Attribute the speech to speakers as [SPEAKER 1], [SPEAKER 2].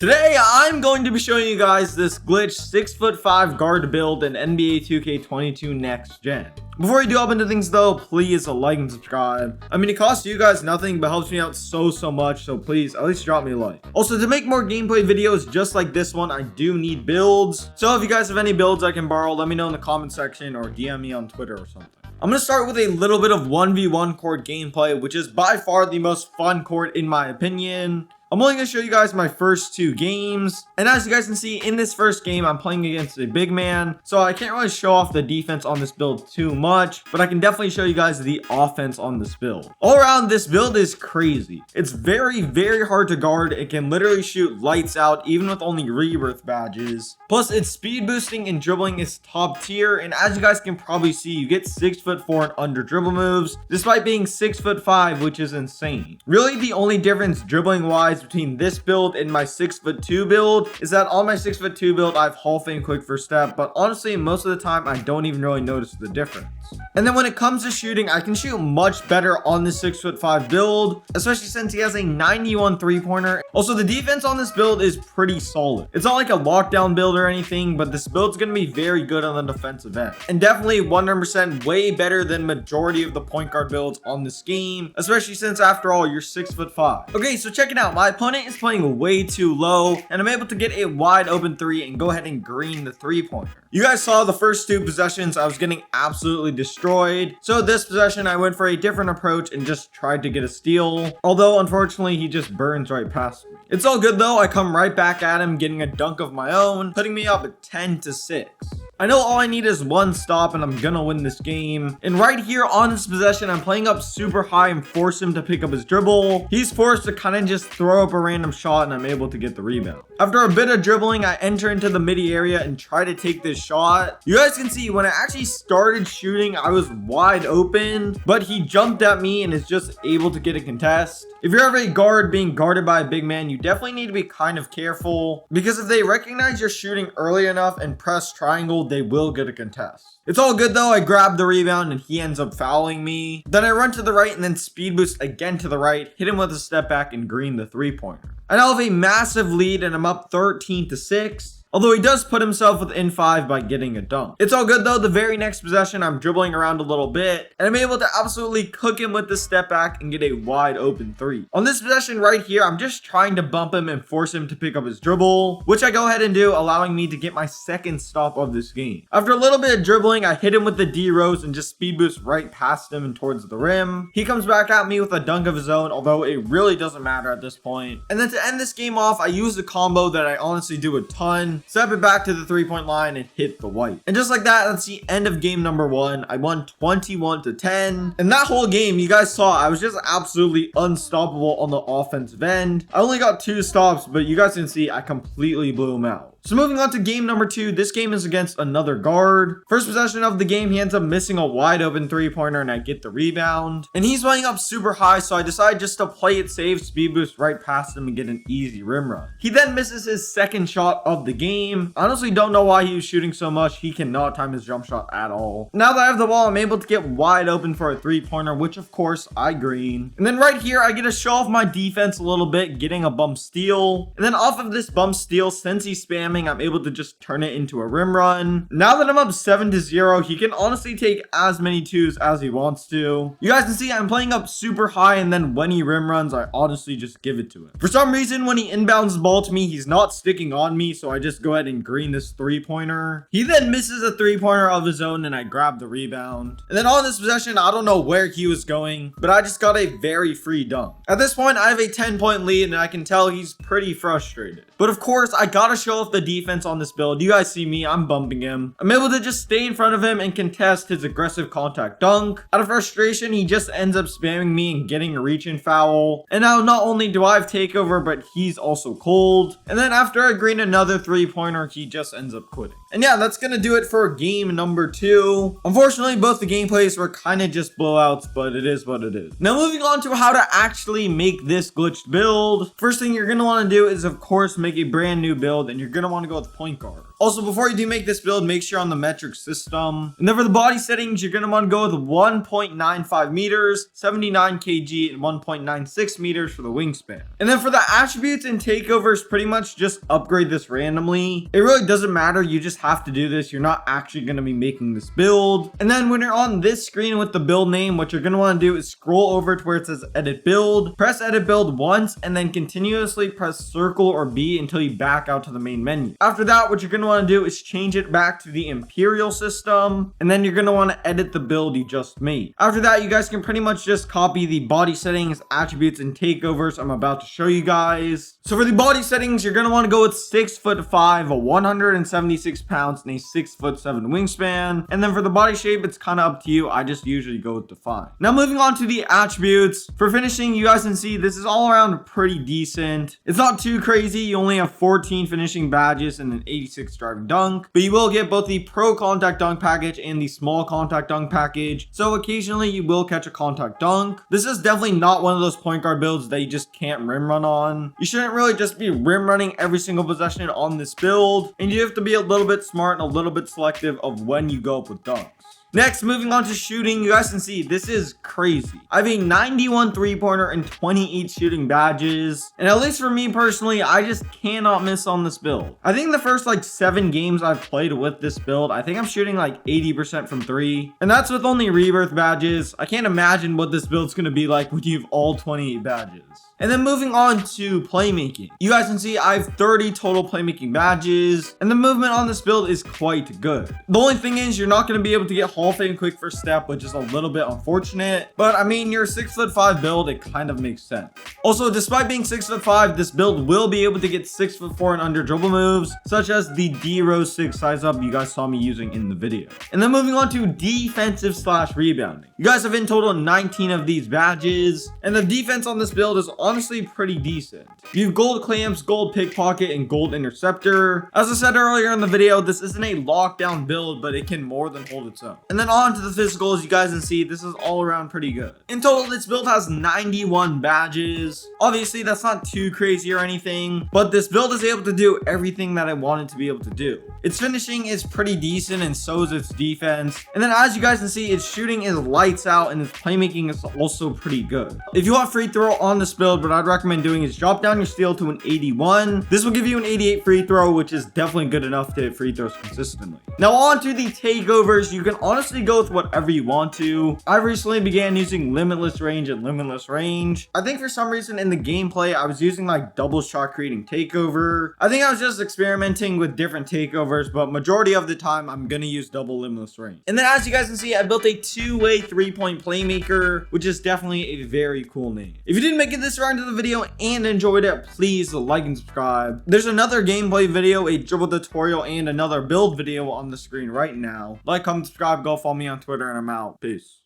[SPEAKER 1] Today, I'm going to be showing you guys this glitch 6'5" guard build in NBA 2K22 Next Gen. Before we do hop into things though, please like and subscribe. I mean, it costs you guys nothing, but helps me out so much, so please at least drop me a like. Also, to make more gameplay videos just like this one, I do need builds. So if you guys have any builds I can borrow, let me know in the comment section or DM me on Twitter or something. I'm going to start with a little bit of 1v1 court gameplay, which is by far the most fun court in my opinion. I'm only going to show you guys my first two games, and as you guys can see, in this first game, I'm playing against a big man, so I can't really show off the defense on this build too much, but I can definitely show you guys the offense on this build. All around, this build is crazy. It's very hard to guard. It can literally shoot lights out, even with only rebirth badges. Plus, its speed boosting and dribbling is top tier, and as you guys can probably see, you get 6'4" and under dribble moves, despite being 6'5", which is insane. Really, the only difference dribbling wise between this build and my 6'2" build is that on my 6'2" build I have Hall of Fame quick first step, but honestly most of the time I don't even really notice the difference. And then when it comes to shooting, I can shoot much better on this 6'5" build, especially since he has a 91 3-pointer. Also, the defense on this build is pretty solid. It's not like a lockdown build or anything, but this build's gonna be very good on the defensive end, and definitely 100% way better than majority of the point guard builds on this game, especially since after all you're 6'5". Okay, so check it out. My opponent is playing way too low, and I'm able to get a wide open three and go ahead and green the 3-pointer. You guys saw the first two possessions, I was getting absolutely destroyed. So this possession, I went for a different approach and just tried to get a steal. Although, unfortunately, he just burns right past me. It's all good though, I come right back at him, getting a dunk of my own, putting me up at 10-6. I know all I need is one stop and I'm gonna win this game. And right here on this possession, I'm playing up super high and force him to pick up his dribble. He's forced to kind of just throw up a random shot and I'm able to get the rebound. After a bit of dribbling, I enter into the midi area and try to take this shot. You guys can see when I actually started shooting, I was wide open, but he jumped at me and is just able to get a contest. If you're ever a guard being guarded by a big man, you definitely need to be kind of careful, because if they recognize you're shooting early enough and press triangle, they will get a contest. It's all good though, I grab the rebound and he ends up fouling me. Then I run to the right and then speed boost again to the right, hit him with a step back and green the 3-pointer. I now have a massive lead and I'm up 13-6. Although he does put himself within 5 by getting a dunk. It's all good though. The very next possession, I'm dribbling around a little bit, and I'm able to absolutely cook him with the step back and get a wide open 3. On this possession right here, I'm just trying to bump him and force him to pick up his dribble, which I go ahead and do, allowing me to get my second stop of this game. After a little bit of dribbling, I hit him with the D-Rose and just speed boost right past him and towards the rim. He comes back at me with a dunk of his own, although it really doesn't matter at this point. And then to end this game off, I use a combo that I honestly do a ton. Step it back to the 3-point line and hit the white. And just like that, that's the end of game number 1. I won 21-10. And that whole game, you guys saw, I was just absolutely unstoppable on the offensive end. I only got 2 stops, but you guys can see I completely blew him out. So moving on to game number 2, this game is against another guard. First possession of the game, he ends up missing a wide open 3-pointer and I get the rebound. And he's playing up super high, so I decide just to play it safe, speed boost right past him and get an easy rim run. He then misses his second shot of the game. I honestly don't know why he was shooting so much. He cannot time his jump shot at all. Now that I have the ball, I'm able to get wide open for a 3-pointer, which of course I green. And then right here, I get to show off my defense a little bit, getting a bump steal. And then off of this bump steal, since he's spamming, I'm able to just turn it into a rim run. Now that I'm up 7-0, he can honestly take as many 2s as he wants to. You guys can see I'm playing up super high, and then when he rim runs, I honestly just give it to him. For some reason, when he inbounds the ball to me, he's not sticking on me, so I just go ahead and green this 3-pointer. He then misses a 3-pointer of his own, and I grab the rebound. And then on this possession, I don't know where he was going, but I just got a very free dunk. At this point, I have a 10-point lead, and I can tell he's pretty frustrated. But of course, I gotta show off the defense on this build. You guys see me, I'm bumping him. I'm able to just stay in front of him and contest his aggressive contact dunk. Out of frustration, he just ends up spamming me and getting a reach and foul. And now not only do I have takeover, but he's also cold. And then after I green another 3-pointer, he just ends up quitting. And yeah, that's gonna do it for game number 2. Unfortunately, both the gameplays were kind of just blowouts, but it is what it is. Now moving on to how to actually make this glitched build. First thing you're gonna want to do is of course make a brand new build, and you're gonna want want to go with point guard. Also, before you do make this build, make sure on the metric system. And then for the body settings, you're going to want to go with 1.95 meters, 79 kg, and 1.96 meters for the wingspan. And then for the attributes and takeovers, pretty much just upgrade this randomly. It really doesn't matter. You just have to do this. You're not actually going to be making this build. And then when you're on this screen with the build name, what you're going to want to do is scroll over to where it says edit build, press edit build once, and then continuously press circle or B until you back out to the main menu. After that, what you're going to want to do is change it back to the Imperial system, and then you're going to want to edit the build you just made. After that, you guys can pretty much just copy the body settings, attributes, and takeovers I'm about to show you guys. So for the body settings, you're going to want to go with 6'5", 176 pounds, and a 6'7" wingspan. And then for the body shape, it's kind of up to you. I just usually go with define. Now moving on to the attributes. For finishing, you guys can see this is all around pretty decent. It's not too crazy. You only have 14 finishing badges and an 86 driving dunk, but you will get both the pro contact dunk package and the small contact dunk package. So occasionally you will catch a contact dunk. This is definitely not one of those point guard builds that you just can't rim run on. You shouldn't really just be rim running every single possession on this build, and you have to be a little bit smart and a little bit selective of when you go up with dunks. Next, moving on to shooting, you guys can see this is crazy. I have a 91 3-pointer and 28 shooting badges. And at least for me personally, I just cannot miss on this build. I think the first like 7 games I've played with this build, I think I'm shooting like 80% from 3. And that's with only rebirth badges. I can't imagine what this build's going to be like when you have all 28 badges. And then moving on to playmaking. You guys can see I have 30 total playmaking badges, and the movement on this build is quite good. The only thing is you're not going to be able to get Hall of Fame quick first step, which is a little bit unfortunate. But I mean, you're a 6'5" build, it kind of makes sense. Also, despite being 6'5", this build will be able to get 6'4" and under dribble moves, such as the D-Rose 6 size up you guys saw me using in the video. And then moving on to defensive / rebounding. You guys have in total 19 of these badges, and the defense on this build is honestly pretty decent. You have gold clamps, gold pickpocket, and gold interceptor. As I said earlier in the video, this isn't a lockdown build, but it can more than hold its own. And then on to the physicals, you guys can see this is all around pretty good. In total, this build has 91 badges. Obviously, that's not too crazy or anything, but this build is able to do everything that I wanted to be able to do. Its finishing is pretty decent, and so is its defense. And then as you guys can see, its shooting is lights out, and its playmaking is also pretty good. If you want free throw on this build, what I'd recommend doing is drop down your steal to an 81. This will give you an 88 free throw, which is definitely good enough to hit free throws consistently. Now on to the takeovers. You can honestly go with whatever you want to. I recently began using limitless range and limitless range. I think for some reason in the gameplay, I was using like double shot creating takeover. I think I was just experimenting with different takeovers, but majority of the time I'm gonna use double limitless range. And then as you guys can see, I built a 2-way 3-point playmaker, which is definitely a very cool name. If you didn't make it this far into the video and enjoyed it, please like and subscribe. There's another gameplay video, a dribble tutorial, and another build video on the screen right now. Like, comment, subscribe, go follow me on Twitter, and I'm out. Peace.